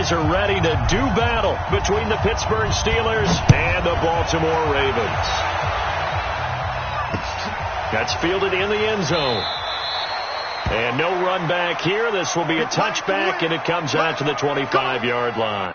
guys are ready to do battle between the Pittsburgh Steelers and the Baltimore Ravens. That's fielded in the end zone. And no run back here. This will be a touchback, and it comes out to the 25-yard line.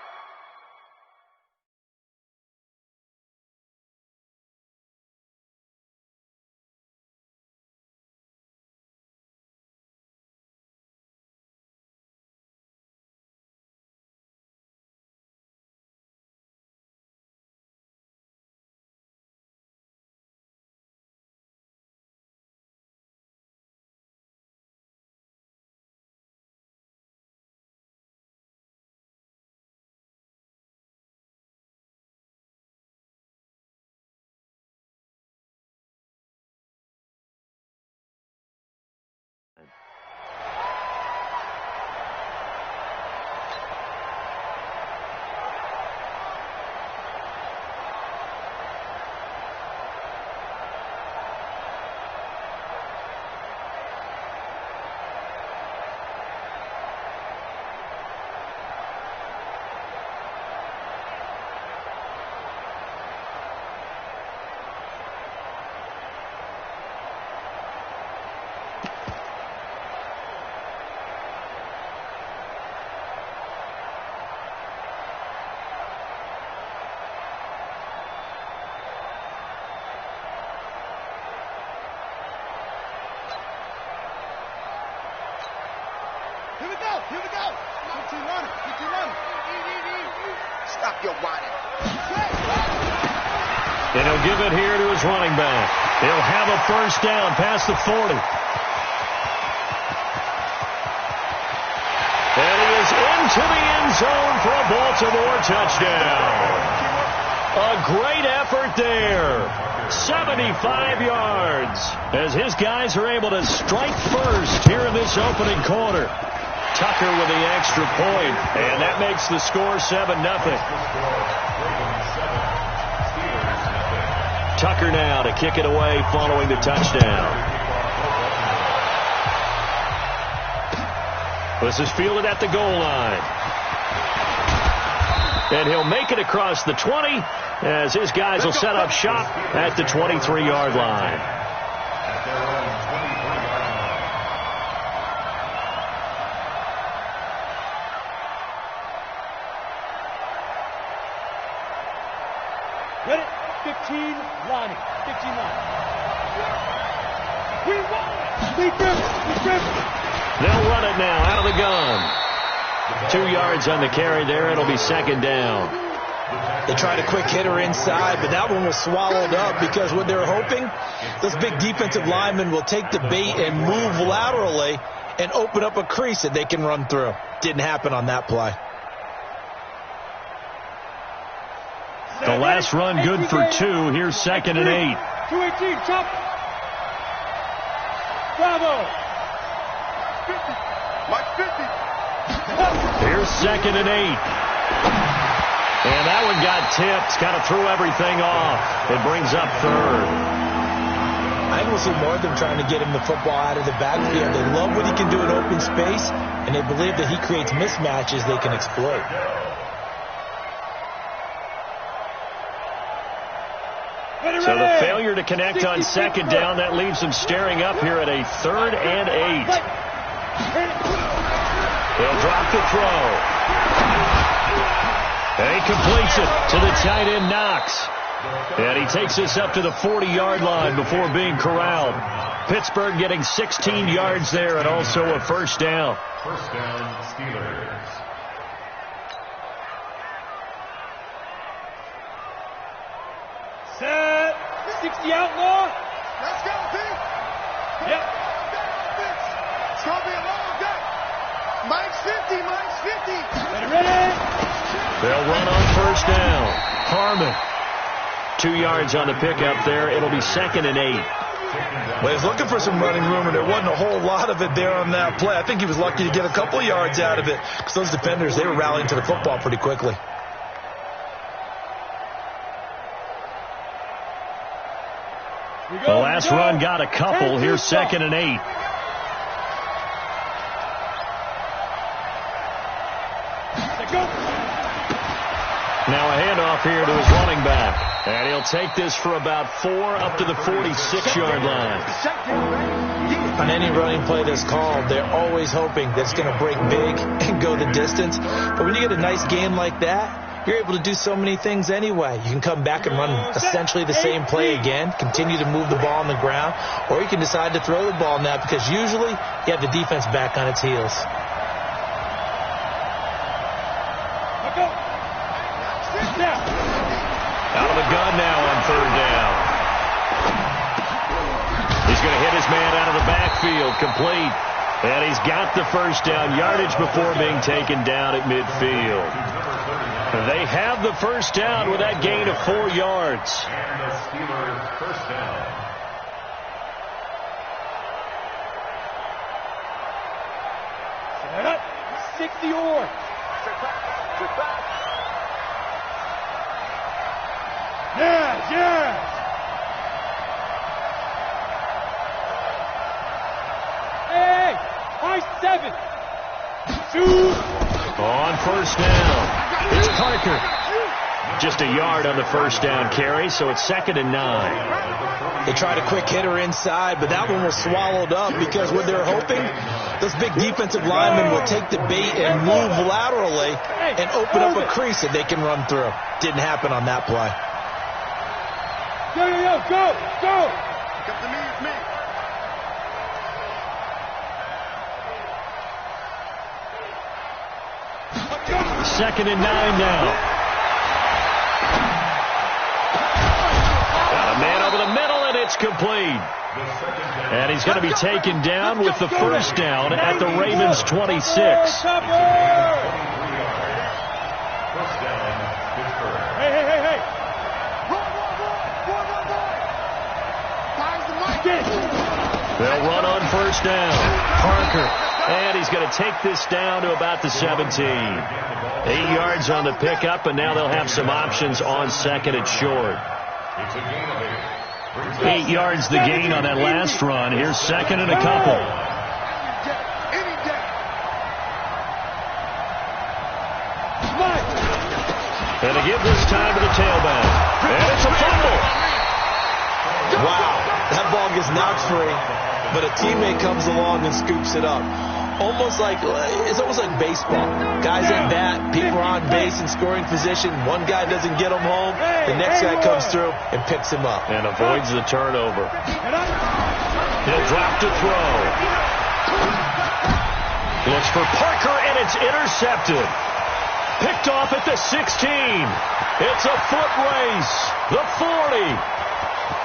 Here we go. 15 running. Stop your whining. And he'll give it here to his running back. He'll have a first down past the 40. And he is into the end zone for a Baltimore touchdown. A great effort there. 75 yards as his guys are able to strike first here in this opening quarter. Tucker with the extra point, and that makes the score 7-0. Tucker now to kick it away following the touchdown. This is fielded at the goal line. And he'll make it across the 20 as his guys will set up shop at the 23-yard line. Ready? 15, Lonnie. 15, Lonnie. We won it. We driven. They'll run it now out of the gun. 2 yards on the carry there. It'll be second down. They tried a quick hitter inside, but that one was swallowed up because what they're hoping, those big defensive linemen will take the bait and move laterally and open up a crease that they can run through. Didn't happen on that play. The last run good for 2. Here's second and 8. 218, chop. Bravo. 50. Mike 50. Here's second and 8. And that one got tipped. Kind of threw everything off. It brings up third. I will see more of them trying to get him the football out of the backfield. They love what he can do in open space, and they believe that he creates mismatches they can exploit. So the failure to connect on second down, that leaves them staring up here at a 3rd and 8. They'll drop the throw. And he completes it to the tight end, Knox. And he takes this up to the 40-yard line before being corralled. Pittsburgh getting 16 yards there and also a first down. First down, Steelers. Set. 60 outlaw. Let's go, Pete. Yep. It's going to be a long day. Mike's 50. Mike's 50. Ready. They'll run on first down. Harmon. 2 yards on the pickup there. It'll be second and 8. Well, he's looking for some running room, and there wasn't a whole lot of it there on that play. I think he was lucky to get a couple of yards out of it because those defenders, they were rallying to the football pretty quickly. The last run got a couple. Here's second and 8. Now a handoff here to his running back. And he'll take this for about 4 up to the 46-yard line. On any running play that's called, they're always hoping that it's going to break big and go the distance. But when you get a nice game like that, you're able to do so many things anyway. You can come back and run essentially the same play again, continue to move the ball on the ground, or you can decide to throw the ball now because usually you have the defense back on its heels. Out of the gun now on 3rd down. He's going to hit his man out of the backfield, complete. And he's got the 1st down yardage before being taken down at midfield. They have the 1st down with that gain of 4 yards. And the Steelers' 1st down. Set up. 60-or. Yeah. Hey, high 7. Shoot. On 1st down, it's Parker. Just a yard on the 1st down carry, so it's 2nd and 9. They tried a quick hitter inside, but that one was swallowed up because what they're hoping, those big defensive linemen will take the bait and move laterally and open up a crease that they can run through. Didn't happen on that play. Go. Come to me, it's me. Second and 9 now. Got a man over the middle, and it's complete. And he's going to be taken down with the 1st down at the Ravens' 26. Hey. They'll run on 1st down. Parker. And he's going to take this down to about the 17. 8 yards on the pickup, and now they'll have some options on 2nd and short. 8 yards the gain on that last run. Here's 2nd and a couple. And they give this time to the tailback. And it's a fumble. Wow, that ball gets knocked free, but a teammate comes along and scoops it up. It's almost like baseball. Guys at bat, people are on base in scoring position. One guy doesn't get him home. The next guy comes through and picks him up. And avoids the turnover. He'll drop to throw. Looks for Parker, and it's intercepted. Picked off at the 16. It's a foot race. The 40.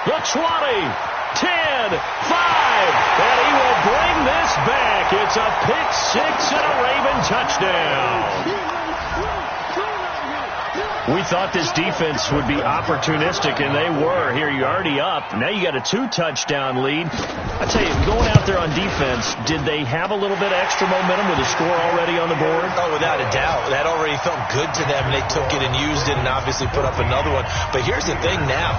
The 20. 10, 5, and he will bring this back. It's a pick 6 and a Raven touchdown. We thought this defense would be opportunistic, and they were. Here, you're already up. Now you got a 2-touchdown lead. I tell you, going out there on defense, did they have a little bit of extra momentum with a score already on the board? Oh, without a doubt. That already felt good to them, and they took it and used it and obviously put up another one. But here's the thing now.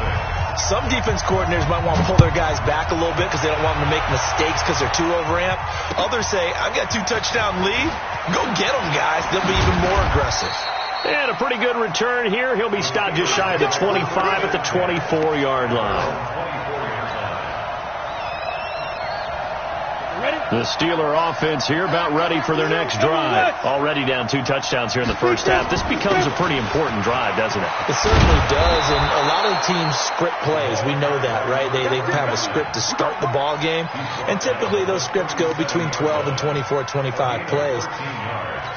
Some defense coordinators might want to pull their guys back a little bit because they don't want them to make mistakes because they're too overamped. Others say, I've got a 2-touchdown lead. Go get them, guys. They'll be even more aggressive. And a pretty good return here. He'll be stopped just shy of the 25 at the 24-yard line. The Steeler offense here about ready for their next drive. Already down 2 touchdowns here in the first half. This becomes a pretty important drive, doesn't it? It certainly does, and a lot of teams script plays. We know that, right? They have a script to start the ball game, and typically those scripts go between 12 and 24, 25 plays.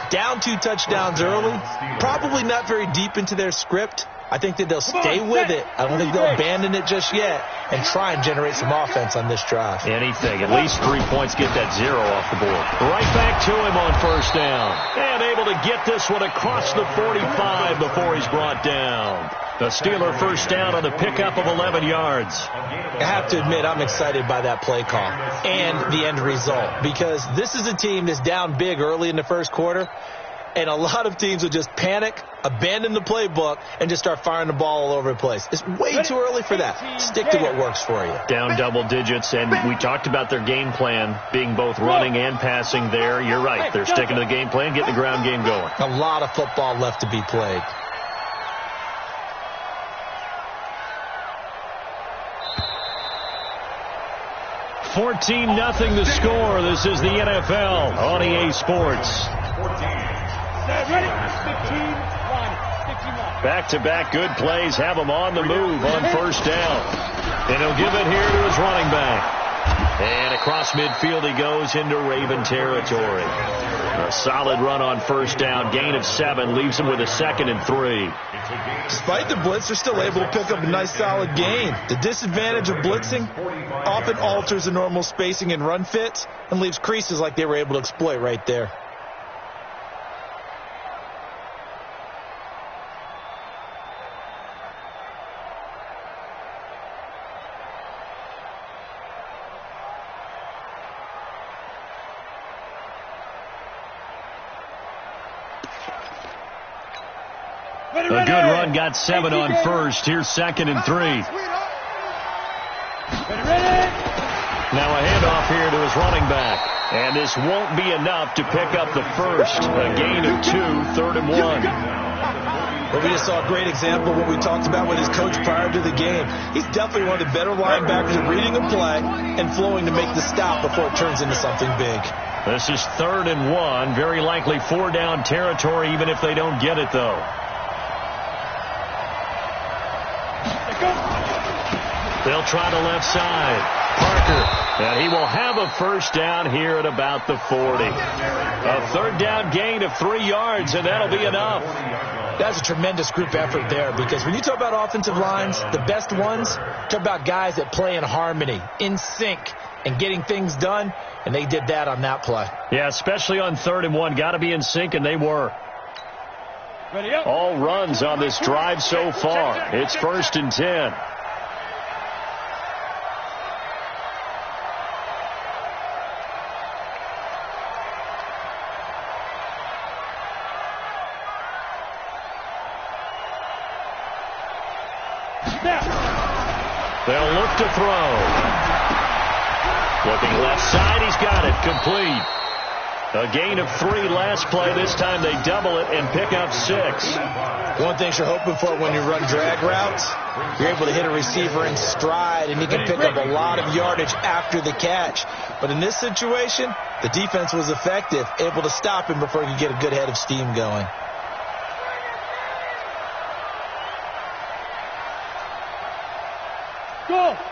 Down 2 touchdowns early, probably not very deep into their script. I think that they'll stay with it. I don't think they'll abandon it just yet and try and generate some offense on this drive. Anything. At least 3 points, get that 0 off the board. Right back to him on first down. And able to get this one across the 45 before he's brought down. The Steeler first down on the pickup of 11 yards. I have to admit, I'm excited by that play call and the end result because this is a team that's down big early in the first quarter. And a lot of teams will just panic, abandon the playbook, and just start firing the ball all over the place. It's way too early for that. Stick to what works for you. Down double digits, and we talked about their game plan being both running and passing there. You're right. They're sticking to the game plan, getting the ground game going. A lot of football left to be played. $14-0 the score. This is the NFL on EA Sports. Back-to-back good plays have him on the move on first down. And he'll give it here to his running back. And across midfield he goes into Raven territory. A solid run on first down. Gain of 7 leaves him with a 2nd and 3. Despite the blitz, they're still able to pick up a nice solid gain. The disadvantage of blitzing often alters the normal spacing and run fits and leaves creases like they were able to exploit right there. A good run got 7 on first. Here's 2nd and 3. Now a handoff here to his running back. And this won't be enough to pick up the first. A gain of 2, 3rd and 1. Well, we just saw a great example of what we talked about with his coach prior to the game. He's definitely one of the better linebackers at reading a play and flowing to make the stop before it turns into something big. This is 3rd and 1. Very likely 4-down territory, even if they don't get it, though. They'll try the left side. Parker. And he will have a first down here at about the 40. A 3rd down gain of 3 yards, and that'll be enough. That's a tremendous group effort there, because when you talk about offensive lines, the best ones, talk about guys that play in harmony, in sync, and getting things done, and they did that on that play. Yeah, especially on 3rd and 1. Got to be in sync, and they were. All runs on this drive so far. It's 1st and 10. They'll look to throw. Looking left side, he's got it. Complete. A gain of 3 last play. This time they double it and pick up 6. One thing you're hoping for when you run drag routes, you're able to hit a receiver in stride, and you can pick up a lot of yardage after the catch. But in this situation, the defense was effective, able to stop him before he could get a good head of steam going.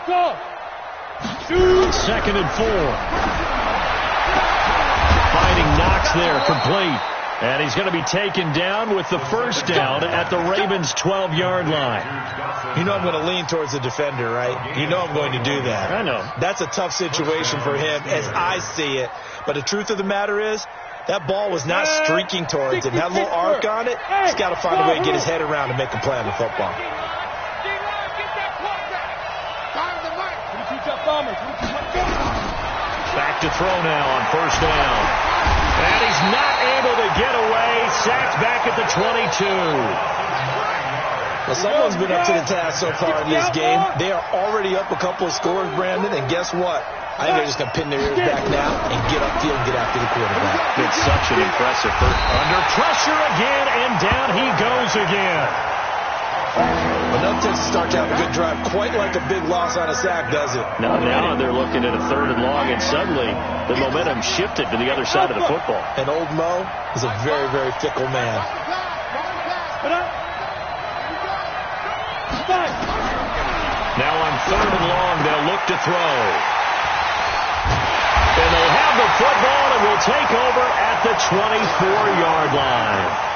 Go! 2nd and 4. Finding Knox there, complete. And he's going to be taken down with the first down at the Ravens' 12-yard line. You know I'm going to lean towards the defender, right? You know I'm going to do that. I know. That's a tough situation for him as I see it. But the truth of the matter is, that ball was not streaking towards him. That little arc on it, he's got to find a way to get his head around and make a play on the football. Back to throw now on first down. And he's not able to get away. Sacked back at the 22. Well, someone's been up to the task so far in this game. They are already up a couple of scores, Brandon, and guess what? I think they're just going to pin their ears back now and get upfield and get after the quarterback. It's such an impressive first. Under pressure again, and down he goes again. Enough to start to have a good drive, quite like a big loss on a sack, does it? Now they're looking at a 3rd and long, and suddenly the momentum shifted to the other side of the football. And old Mo is a very, very fickle man. Now on 3rd and long, they'll look to throw. And they have the football and will take over at the 24-yard line.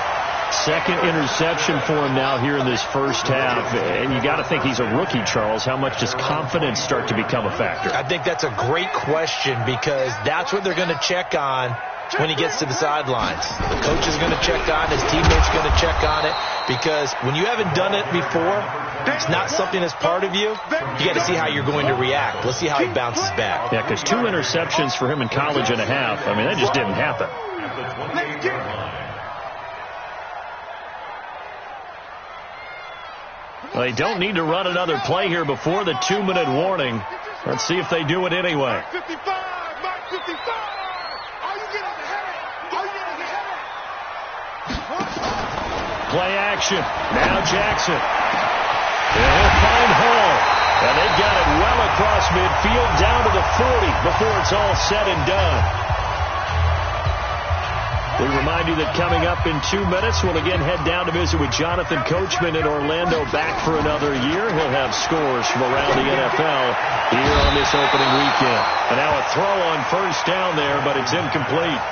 2nd interception for him now here in this first half. And you got to think he's a rookie, Charles. How much does confidence start to become a factor? I think that's a great question, because that's what they're going to check on when he gets to the sidelines. The coach is going to check on it. His teammates are going to check on it, because when you haven't done it before, it's not something that's part of you. You got to see how you're going to react. Let's see how he bounces back. Yeah, because 2 interceptions for him in college and a half. I mean, that just didn't happen. They don't need to run another play here before the 2-minute warning. Let's see if they do it anyway. Mark 55, Mark 55. All you get is a headache. All you get is a headache. Play action. Now Jackson. And he'll find Hall. And they've got it well across midfield down to the 40 before it's all said and done. We remind you that coming up in 2 minutes, we'll again head down to visit with Jonathan Coachman in Orlando, back for another year. He'll have scores from around the NFL here on this opening weekend. And now a throw on first down there, but it's incomplete.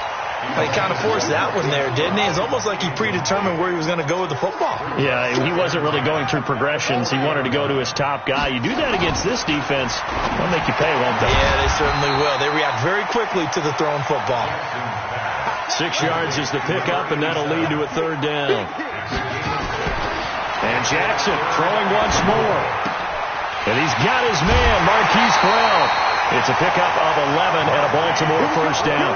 He kind of forced that one there, didn't he? It's almost like he predetermined where he was going to go with the football. Yeah, he wasn't really going through progressions. He wanted to go to his top guy. You do that against this defense, they'll make you pay, won't they? Yeah, they certainly will. They react very quickly to the thrown football. 6 yards is the pickup, and that'll lead to a third down. And Jackson throwing once more. And he's got his man, Marquise Brown. It's a pickup of 11 and a Baltimore first down.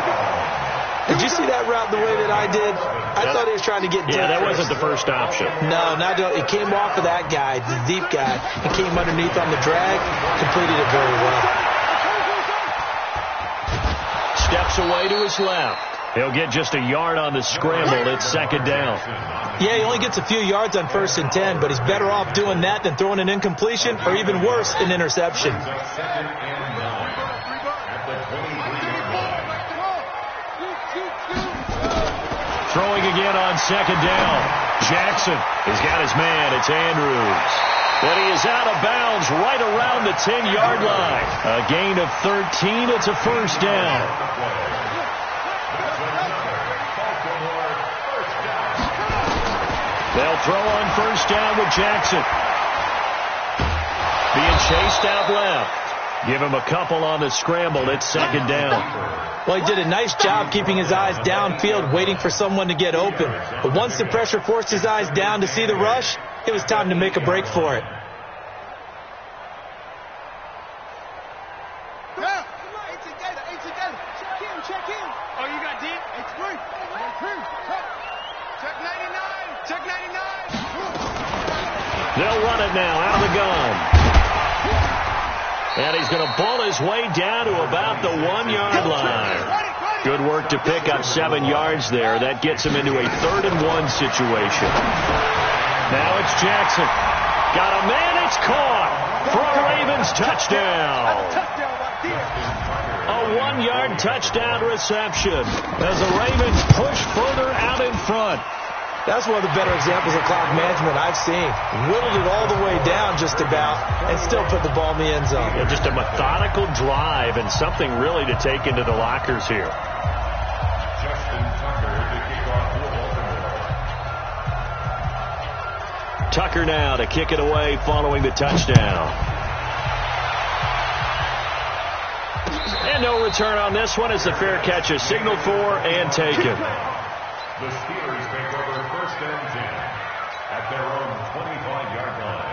Did you see that route the way that I did? I thought he was trying to get deep. Yeah, that wasn't the first option. No, it came off of that guy, the deep guy, and came underneath on the drag, completed it very well. Steps away to his left. He'll get just a yard on the scramble. It's second down. Yeah, he only gets a few yards on 1st and 10, but he's better off doing that than throwing an incompletion or even worse, an interception. Throwing again on second down. Jackson has got his man. It's Andrews. But he is out of bounds right around the 10-yard line. A gain of 13. It's a first down. They'll throw on first down with Jackson. Being chased out left. Give him a couple on the scramble. It's second down. Well, he did a nice job keeping his eyes downfield, waiting for someone to get open. But once the pressure forced his eyes down to see the rush, it was time to make a break for it. Check in. Oh, you got deep? It's free. Check 99. Check 99. They'll run it now out of the gun. And he's going to bull his way down to about the 1-yard line. Good work to pick up 7 yards there. That gets him into a 3rd and 1 situation. Now it's Jackson. Got a man. It's caught for a Ravens touchdown. A 1-yard touchdown reception as the Ravens push further out in front. That's one of the better examples of clock management I've seen. Whittled it all the way down just about and still put the ball in the end zone. Yeah, just a methodical drive and something really to take into the lockers here. Tucker now to kick it away following the touchdown. And no return on this one as the fair catch is signaled for and taken. The Steelers take over 1st and 10 at their own 25-yard line.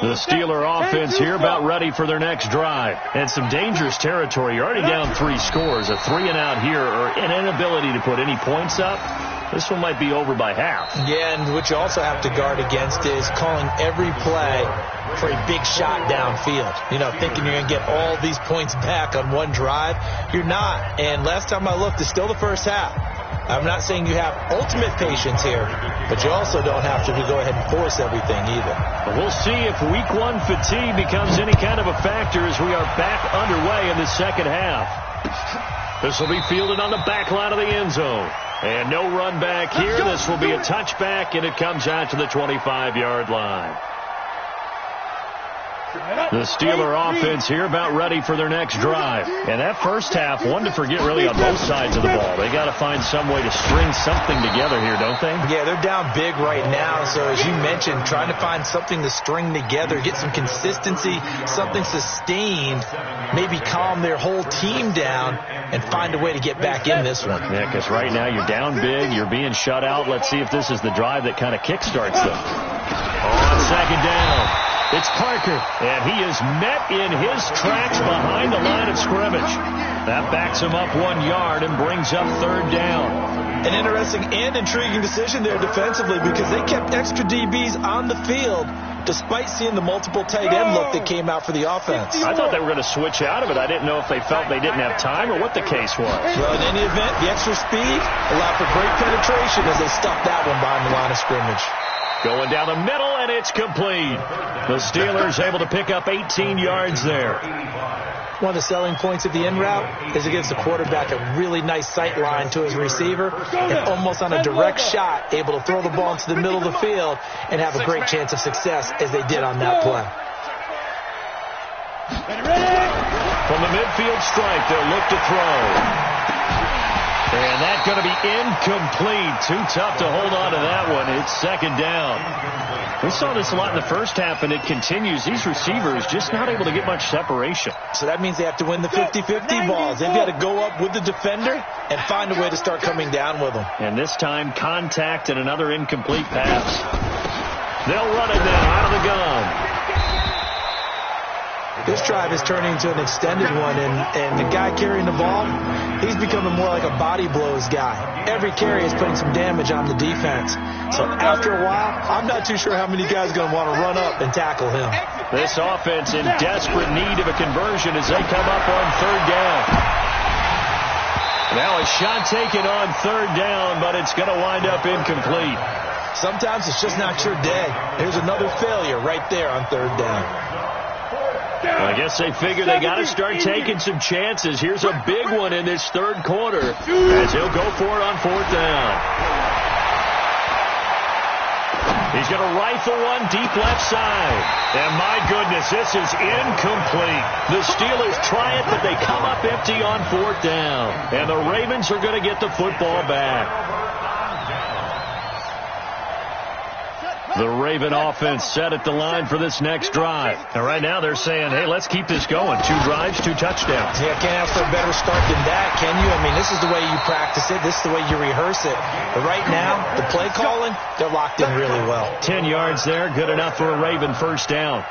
The Steeler offense here about ready for their next drive. And some dangerous territory. You're already down 3 scores. A 3-and-out here or an inability to put any points up. This one might be over by half. Yeah, and what you also have to guard against is calling every play for a big shot downfield. You know, thinking you're going to get all these points back on one drive. You're not. And last time I looked, it's still the first half. I'm not saying you have ultimate patience here, but you also don't have to go ahead and force everything either. We'll see if week 1 fatigue becomes any kind of a factor as we are back underway in the second half. This will be fielded on the back line of the end zone. And no run back here. This will be a touchback, and it comes out to the 25-yard line. The Steeler offense here about ready for their next drive. And that first half, one to forget really on both sides of the ball. They got to find some way to string something together here, don't they? Yeah, they're down big right now. So as you mentioned, trying to find something to string together, get some consistency, something sustained, maybe calm their whole team down and find a way to get back in this one. Yeah, because right now you're down big, you're being shut out. Let's see if this is the drive that kind of kickstarts them. On second down. It's Parker, and he is met in his tracks behind the line of scrimmage. That backs him up 1 yard and brings up third down. An interesting and intriguing decision there defensively because they kept extra DBs on the field despite seeing the multiple tight end look that came out for the offense. I thought they were going to switch out of it. I didn't know if they felt they didn't have time or what the case was. Well, in any event, the extra speed allowed for great penetration as they stuffed that one behind the line of scrimmage. Going down the middle, and it's complete. The Steelers able to pick up 18 yards there. One of the selling points of the in route is it gives the quarterback a really nice sight line to his receiver and almost on a direct shot able to throw the ball into the middle of the field and have a great chance of success as they did on that play. From the midfield stripe, they'll look to throw. And that's going to be incomplete. Too tough to hold on to that one. It's second down. We saw this a lot in the first half, and it continues. These receivers just not able to get much separation. So that means they have to win the 50-50 balls. They've got to go up with the defender and find a way to start coming down with them. And this time, contact and another incomplete pass. They'll run it now out of the gun. This drive is turning into an extended one, and the guy carrying the ball, he's becoming more like a body blows guy. Every carry is putting some damage on the defense. So after a while, I'm not too sure how many guys are going to want to run up and tackle him. This offense in desperate need of a conversion as they come up on third down. Now a shot taken on third down, but it's going to wind up incomplete. Sometimes it's just not your day. Here's another failure right there on third down. I guess they figure they got to start taking some chances. Here's a big one in this third quarter as he'll go for it on fourth down. He's going to rifle one deep left side. And my goodness, this is incomplete. The Steelers try it, but they come up empty on fourth down. And the Ravens are going to get the football back. The Raven offense set at the line for this next drive. And right now they're saying, hey, let's keep this going. 2 drives, 2 touchdowns. Yeah, can't ask for a better start than that, can you? I mean, this is the way you practice it. This is the way you rehearse it. But right now, the play calling, they're locked in really well. 10 yards there, good enough for a Raven first down.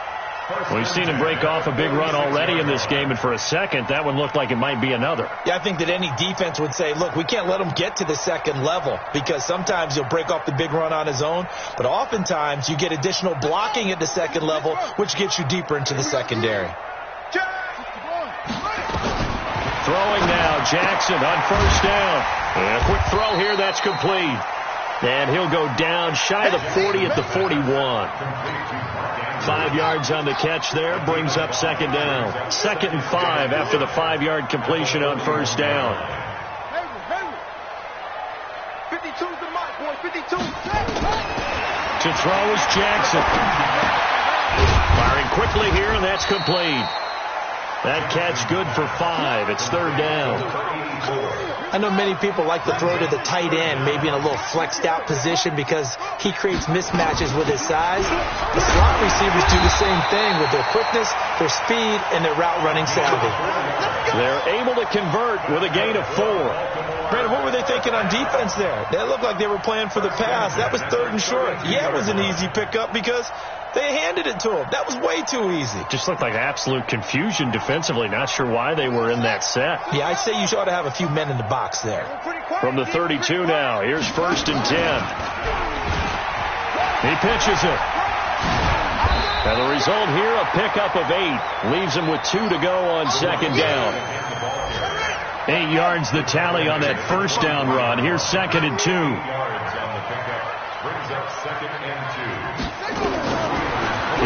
We've seen him break off a big run already in this game, and for a second, that one looked like it might be another. Yeah, I think that any defense would say, look, we can't let him get to the second level because sometimes he'll break off the big run on his own, but oftentimes you get additional blocking at the second level, which gets you deeper into the secondary. Throwing now, Jackson on first down. And a quick throw here, that's complete. And he'll go down shy of the 40 at the 41. 5 yards on the catch there, brings up second down. 2nd and 5 after the 5-yard completion on first down. 52's the mark, boy. 52. To throw is Jackson. Firing quickly here, and that's complete. That catch good for 5. It's third down. I know many people like to throw to the tight end, maybe in a little flexed out position because he creates mismatches with his size. The slot receivers do the same thing with their quickness, their speed, and their route running savvy. They're able to convert with a gain of 4. Brandon, what were they thinking on defense there? They looked like they were playing for the pass. That was 3rd and short. Yeah, it was an easy pickup because they handed it to him. That was way too easy. Just looked like absolute confusion defensively. Not sure why they were in that set. Yeah, I'd say you ought to have a few men in the box there. From the 32 now, here's 1st and 10. He pitches it. And the result here, a pickup of 8. Leaves him with 2 to go on second down. 8 yards the tally on that first down run. Here's 2nd and 2.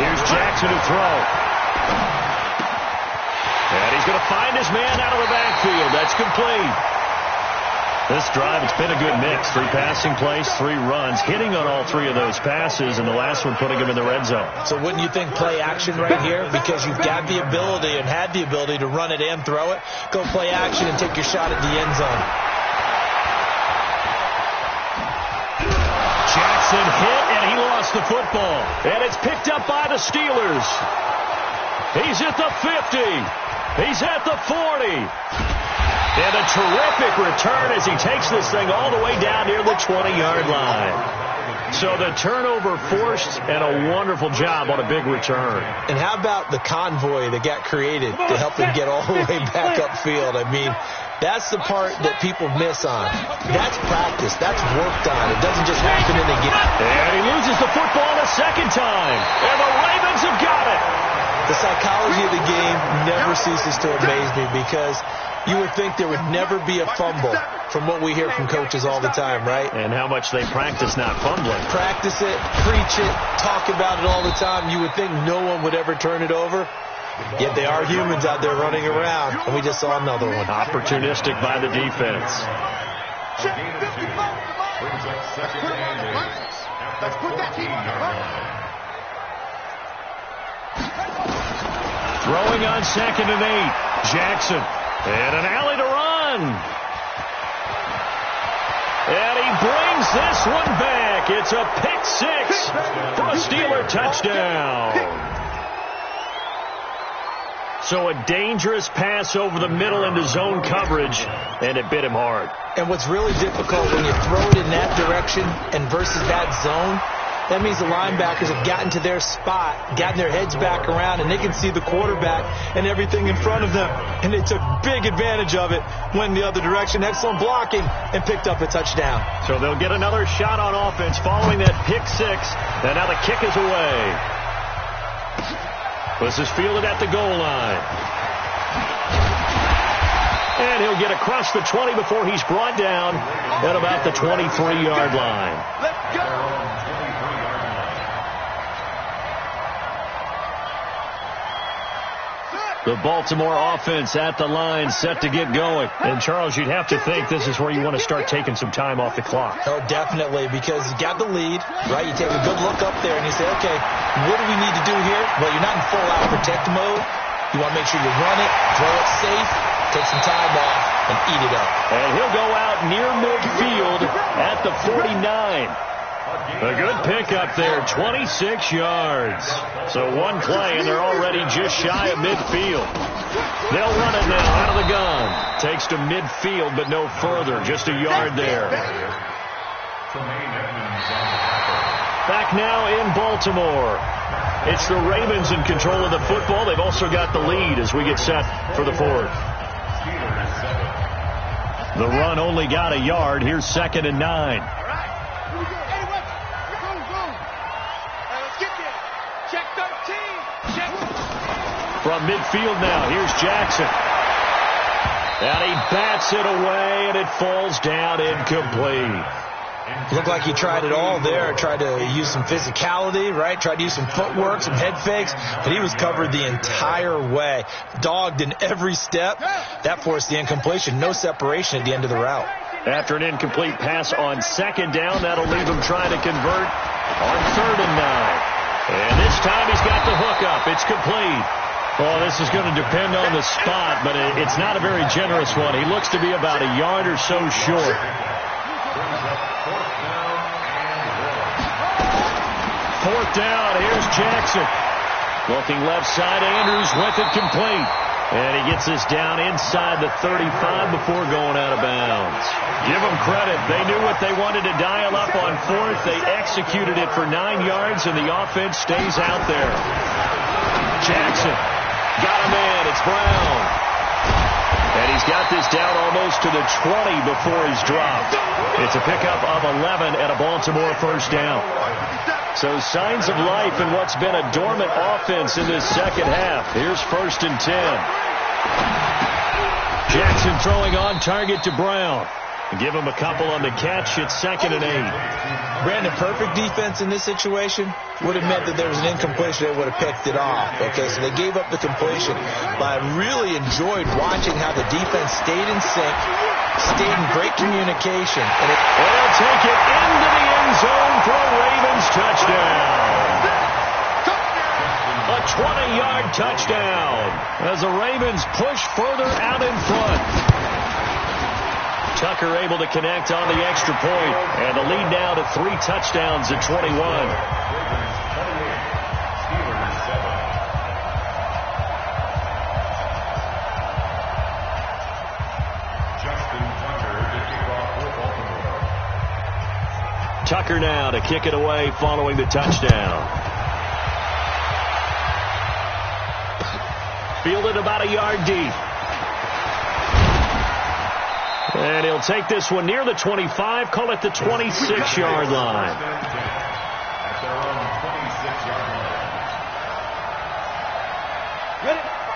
Here's Jackson to throw. And he's going to find his man out of the backfield. That's complete. This drive, it's been a good mix. 3 passing plays, 3 runs, hitting on all 3 of those passes, and the last one putting him in the red zone. So wouldn't you think play action right here? Because you've got the ability and had the ability to run it and throw it. Go play action and take your shot at the end zone. Jackson hit, and he lost the football. And it's picked up by the Steelers. He's at the 50. He's at the 40. And a terrific return as he takes this thing all the way down near the 20-yard line. So the turnover forced and a wonderful job on a big return. And how about the convoy that got created to help them get all the way back upfield? I mean, that's the part that people miss on. That's practice. That's worked on. It doesn't just happen in a game. And he loses the football a second time. And the Ravens have got it. The psychology of the game never ceases to amaze me because you would think there would never be a fumble from what we hear from coaches all the time, right? And how much they practice not fumbling. Practice it, preach it, talk about it all the time. You would think no one would ever turn it over. Yet they are humans out there running around, and we just saw another one. Opportunistic by the defense. Let's put that team on the run. Throwing on 2nd and 8. Jackson. And an alley to run. And he brings this one back. It's a pick 6 for a Steeler touchdown. So a dangerous pass over the middle into zone coverage, and it bit him hard. And what's really difficult when you throw it in that direction and versus that zone, that means the linebackers have gotten to their spot, gotten their heads back around, and they can see the quarterback and everything in front of them. And they took big advantage of it, went the other direction, excellent blocking, and picked up a touchdown. So they'll get another shot on offense following that pick 6, and now the kick is away. This is fielded at the goal line. And he'll get across the 20 before he's brought down at about the 23-yard line. Let's go. The Baltimore offense at the line, set to get going. And, Charles, you'd have to think this is where you want to start taking some time off the clock. Oh, definitely, because you got the lead, right? You take a good look up there and you say, okay, what do we need to do here? Well, you're not in full-out protect mode. You want to make sure you run it, throw it safe, take some time off, and eat it up. And he'll go out near midfield at the 49. A good pickup there, 26 yards. So one play, and they're already just shy of midfield. They'll run it now out of the gun. Takes to midfield, but no further, just a yard there. Back now in Baltimore. It's the Ravens in control of the football. They've also got the lead as we get set for the 4th. The run only got a yard. Here's 2nd and 9. From midfield now, here's Jackson. And he bats it away, and it falls down incomplete. Looked like he tried it all there. Tried to use some physicality, right? Tried to use some footwork, some head fakes, but he was covered the entire way. Dogged in every step. That forced the incompletion. No separation at the end of the route. After an incomplete pass on 2nd down, that'll leave him trying to convert on 3rd and 9. And this time he's got the hook up. It's complete. Oh, this is going to depend on the spot, but it's not a very generous one. He looks to be about a yard or so short. 4th down, here's Jackson. Looking left side, Andrews with it complete. And he gets this down inside the 35 before going out of bounds. Give them credit. They knew what they wanted to dial up on 4th. They executed it for 9 yards, and the offense stays out there. Jackson got a man. It's Brown. And he's got this down almost to the 20 before he's dropped. It's a pickup of 11 and a Baltimore 1st down. So signs of life in what's been a dormant offense in this second half. Here's 1st and 10. Jackson throwing on target to Brown. Give him a couple on the catch. It's 2nd and 8. Brandon, perfect defense in this situation would have meant that there was an incompletion. They would have picked it off. Okay, so they gave up the completion. But I really enjoyed watching how the defense stayed in sync, stayed in great communication. And they'll take it into the end zone for a Ravens touchdown. A 20-yard touchdown as the Ravens push further out in front. Tucker able to connect on the extra point, and the lead now to 3 touchdowns at 21. Tucker now to kick it away following the touchdown. Fielded about a yard deep. And he'll take this one near the 25, call it the 26-yard line.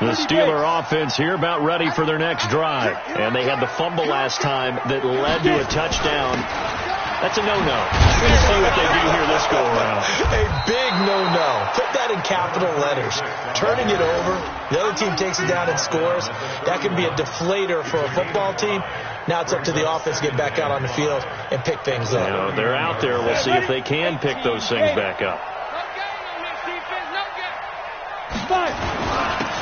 The Steeler offense here about ready for their next drive. And they had the fumble last time that led to a touchdown. That's a no-no. We're going to see what they do here this go-around. A big no-no. Put that in capital letters. Turning it over, the other team takes it down and scores. That can be a deflator for a football team. Now it's up to the offense to get back out on the field and pick things up. You know, they're out there. We'll see if they can pick those things back up.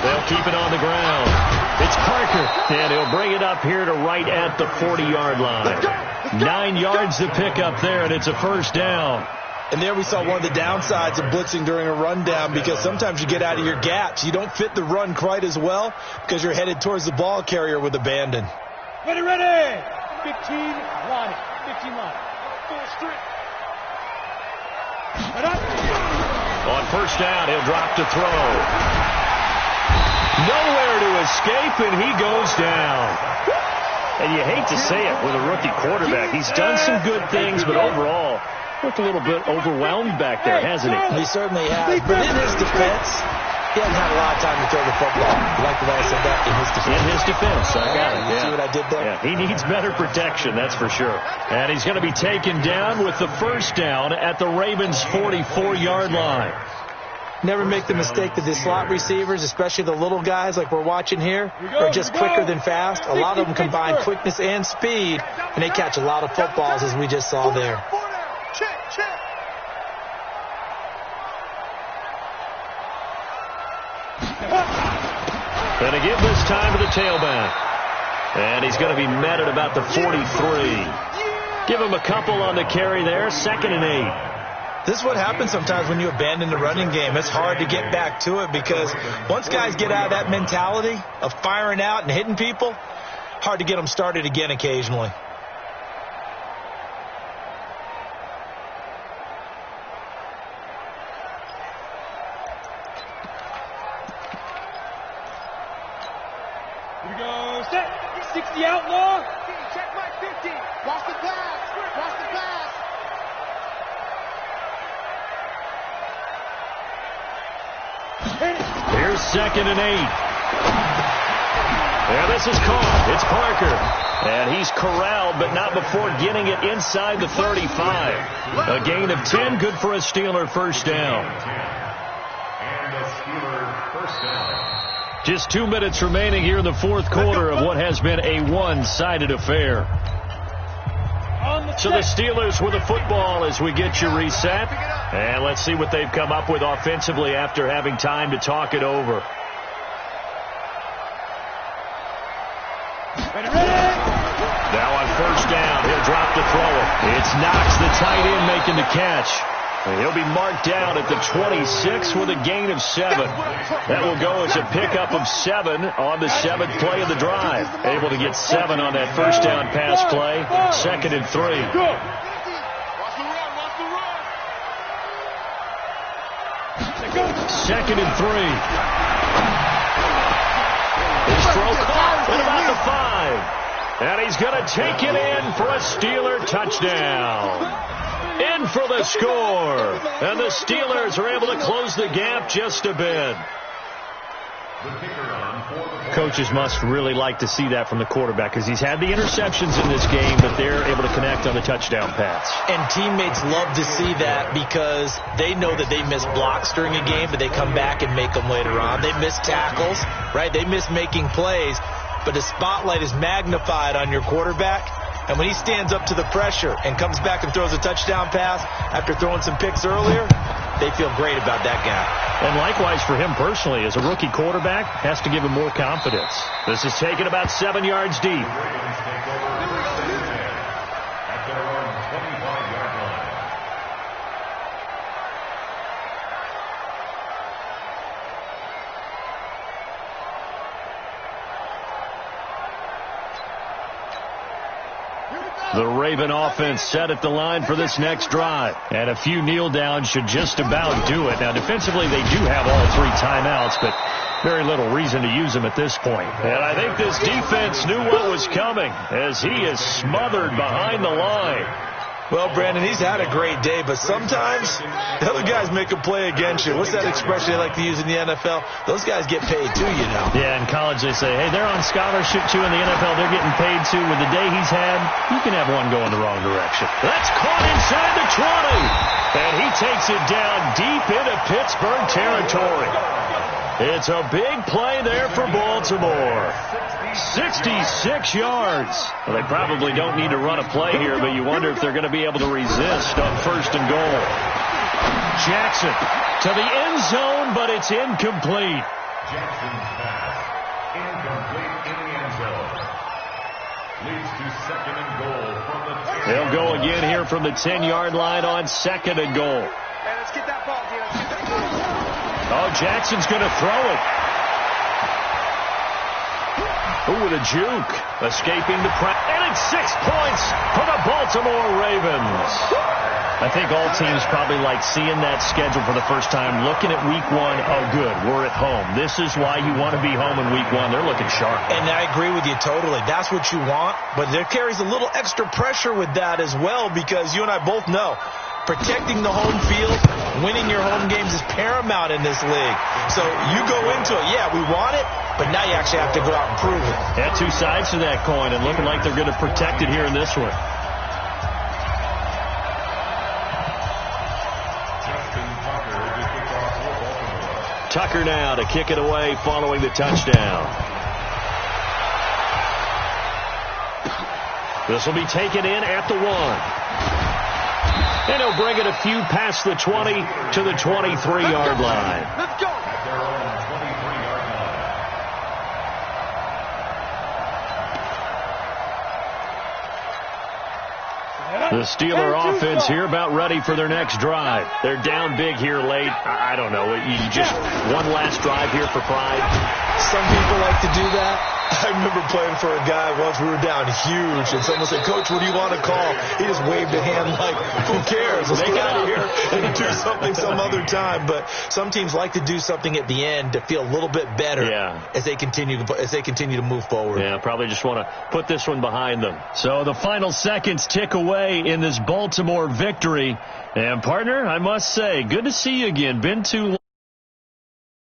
They'll keep it on the ground. It's Parker, and he'll bring it up here to right at the 40-yard line. 9 yards to pick up there, and it's a first down. And there we saw one of the downsides of blitzing during a rundown, because sometimes you get out of your gaps. You don't fit the run quite as well because you're headed towards the ball carrier with abandon. Ready, ready. 15 line. 15 line. Full straight. On first down, he'll drop to throw. Nowhere to escape, and he goes down. And you hate to say it with a rookie quarterback. He's done some good things, but overall, looked a little bit overwhelmed back there, hasn't he? He certainly has. But in his defense, he hasn't had a lot of time to throw the football. You like the way I said that? In his defense. In his defense. I got it. You see what I did there? Yeah, he needs better protection, that's for sure. And he's going to be taken down with the first down at the Ravens' 44-yard line. Never make the mistake that the slot receivers, especially the little guys like we're watching here, are just quicker than fast. A lot of them combine quickness and speed, and they catch a lot of footballs, as we just saw there. Going to give this time to the tailback. And he's going to be met at about the 43. Give him a couple on the carry there, 2nd and 8. This is what happens sometimes when you abandon the running game. It's hard to get back to it because once guys get out of that mentality of firing out and hitting people, hard to get them started again occasionally. Here we go. Set. 60 outlaw. Check my 50. Watch the pass. Watch the pass. Here's 2nd and 8. There, this is caught. It's Parker. And he's corralled, but not before getting it inside the 35. A gain of 10, good for a Steeler first down. And a Steeler first down. Just 2 minutes remaining here in the fourth quarter of what has been a one-sided affair. So the Steelers with the football as we get you reset. And let's see what they've come up with offensively after having time to talk it over. Now on first down, he'll drop to throw it. It's Knox, the tight end, making the catch. And he'll be marked down at the 26 with a gain of 7. That will go as a pickup of 7 on the 7th play of the drive. Able to get 7 on that first down pass play. 2nd and 3. Second and 3. His throw caught at about the 5. And he's going to take it in for a Steeler touchdown. In for the score. And the Steelers are able to close the gap just a bit. Coaches must really like to see that from the quarterback because he's had the interceptions in this game, but they're able to connect on the touchdown pass. And teammates love to see that because they know that they miss blocks during a game, but they come back and make them later on. They miss tackles, right? They miss making plays, but the spotlight is magnified on your quarterback. And when he stands up to the pressure and comes back and throws a touchdown pass after throwing some picks earlier, they feel great about that guy. And likewise for him personally, as a rookie quarterback, has to give him more confidence. This is taken about 7 yards deep. The Raven offense set at the line for this next drive. And a few kneel downs should just about do it. Now, defensively, they do have all 3 timeouts, but very little reason to use them at this point. And I think this defense knew what was coming as he is smothered behind the line. Well, Brandon, he's had a great day, but sometimes the other guys make a play against you. What's that expression they like to use in the NFL? Those guys get paid too, you know. Yeah, in college they say, hey, they're on scholarship too. In the NFL, they're getting paid too. With the day he's had, you can have one going the wrong direction. That's caught inside the 20. And he takes it down deep into Pittsburgh territory. It's a big play there for Baltimore. 66 yards. Well, they probably don't need to run a play here, but you wonder if they're going to be able to resist on 1st and goal. Jackson to the end zone, but it's incomplete. Jackson's pass, incomplete in the end zone. Leads to 2nd and goal from the 10. They'll go again here from the 10-yard line on 2nd and goal. Hey, let's get that ball, dude. Let's get that ball. Oh, Jackson's going to throw it. Ooh, with a juke. Escaping the pressure. And it's 6 points for the Baltimore Ravens. I think all teams probably like seeing that schedule for the first time, looking at week 1. Oh, good, we're at home. This is why you want to be home in week 1. They're looking sharp. And I agree with you totally. That's what you want. But there carries a little extra pressure with that as well, because you and I both know protecting the home field, winning your home games is paramount in this league. So you go into it, yeah, we want it, but now you actually have to go out and prove it. Yeah, 2 sides to that coin, and looking like they're going to protect it here in this one. Tucker now to kick it away following the touchdown. This will be taken in at the 1. And he'll bring it a few past the 20 to the 23-yard line. Let's go. At their own 23-yard line. The Steeler offense here about ready for their next drive. They're down big here late. I don't know. You just one last drive here for pride. Some people like to do that. I remember playing for a guy once. We were down huge, and someone said, Coach, what do you want to call? He just waved a hand like, who cares? Let's get out of here and do something some other time. But some teams like to do something at the end to feel a little bit better as they continue to move forward. Yeah, probably just want to put this one behind them. So the final seconds tick away in this Baltimore victory. And, partner, I must say, good to see you again. Been too long.